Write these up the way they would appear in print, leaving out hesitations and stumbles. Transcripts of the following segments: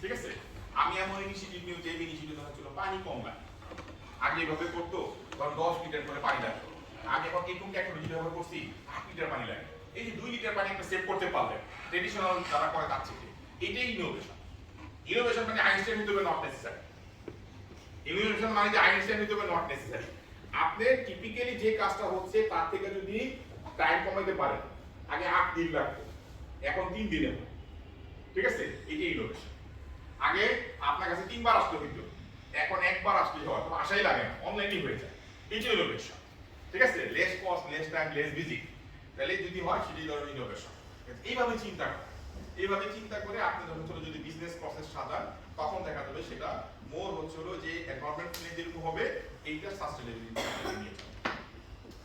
ঠিক আছে? আমি এমন ইনিশিয়েটিভ নিয়ে যে ইনিশিয়েটিভ হচ্ছিল পানি কম লাগে। আগে এভাবে করতো ধর 10 লিটার করে পানি লাগতো, আগে এখন এরকম টেকনোলজি ব্যবহার করছি 8 লিটার পানি লাগে। এই যে 2 লিটার পানি একটা সেভ করতে পারলে ট্রেডিশনাল যারা করে তার থেকে এটাই ইনোভেশন। ইনোভেশন মানে আইনস্টাইন হতে হবে নট নেসেসারি। ইনোভেশন মানে যে আইনস্টাইন হতে হবে নট নেসেসারি। আপনি টিপিক্যালি যে কাজটা হচ্ছে তার থেকে যদি টাইম কমাইতে পারেন, আগে 8 দিন লাগতো এখন 3 দিনে হয়। ঠিক আছে? এটাই ইনোভেশন। আগে আপনার কাছে 3 বার আসতে হইতো, এখন একবার আসলে হয়, তো আশাই লাগে না, অনলাইনেই হয়ে যায়। এইটাই ইনোভেশন। ঠিক আছে? Less cost, less time, less busy. তাহলে যদি হয় সেটাই ধরনের ইনোভেশন। এইভাবে চিন্তা করেন। এইভাবে চিন্তা করে আপনি ধরুন যদি বিজনেস প্রসেস সাজান, তখন দেখা যাবে সেটা মোর হচ্ছিল যে এনভায়রনমেন্ট ফ্রেন্ডলি যেরকম হবে, এইটা সাস্টেইনেবিলিটি নিয়ে যাবে।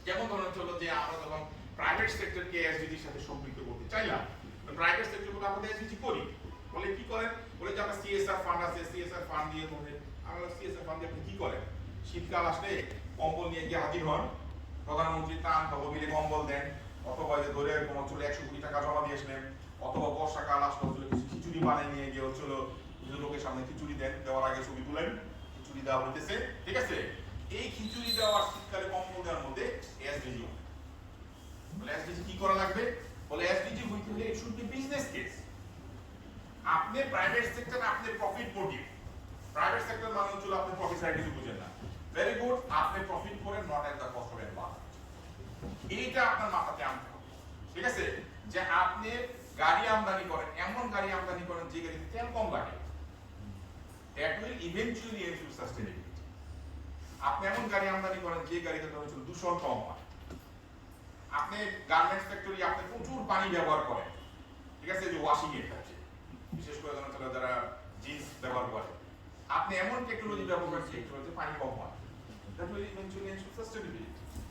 যেমন ধরুন হলো যে আমরা যখন প্রাইভেট সেক্টরকে এসডিজির সাথে সম্পৃক্ত করতে চাইলাম, প্রাইভেট সেক্টরগুলো আমাদের এসডিজি করি, বলে কি করেন, বলে যে আমরা সিএসআর ফান্ড আছে, সিএসআর ফান্ড দিয়ে ধরে আমরা সিএসআর ফান্ড দিয়ে আপনি কি করেন, শীতকাল আসলে কম্বল নিয়ে গিয়ে হাজির হন, প্রধানমন্ত্রী ত্রাণ তহবিলে কম্বল দেন, অথবা যে ধরে কোনো হচ্ছিল 100 কোটি টাকা জমা দিয়ে আসলেন, অথবা বর্ষাকাল আসলে হচ্ছিল কিছু খিচুড়ি বানিয়ে নিয়ে গিয়ে হচ্ছিল কিছু লোকের সামনে খিচুড়ি দেন, দেওয়ার আগে ছবি তুলেন, খিচুড়ি দেওয়া হইতেছে। ঠিক আছে? এই খিচুড়ি দেওয়ার শীতকালে কম্বল দেওয়ার মধ্যে এসডিজি বলে এসডিজি কি করা লাগবে, বলে এসডিজি হইতে হলে it should be business case. আপনি প্রাইভেট সেক্টর, আপনি প্রফিট মোটিভ, প্রাইভেট সেক্টর মানে হচ্ছে আপনি প্রফিট সাইড কিছু বুঝেন না, ভেরি গুড, আপনি প্রফিট করেন not at the cost of environment. এইটা আপনার মাথাতে আনতে হবে। ঠিক আছে? যে আপনি গাড়ি আমদানি করেন, এমন গাড়ি আমদানি করেন যে গাড়িতে তেল কম লাগে, that will eventually ensure sustainability. আপনি এমন গাড়ি আমদানি করেন যে গাড়িতে ধরুন দূষণ কম হয়। আপনি গার্মেন্টস ফ্যাক্টরি, আপনি প্রচুর পানি ব্যবহার করেন। ঠিক আছে? যে ওয়াশিং এর ক্ষেত্রে বিশেষ করে যারা জিন্স ব্যবহার করে, আপনি এমন টেকনোলজি ব্যবহার করেন যে পানি কম হয়, that will eventually ensure sustainability.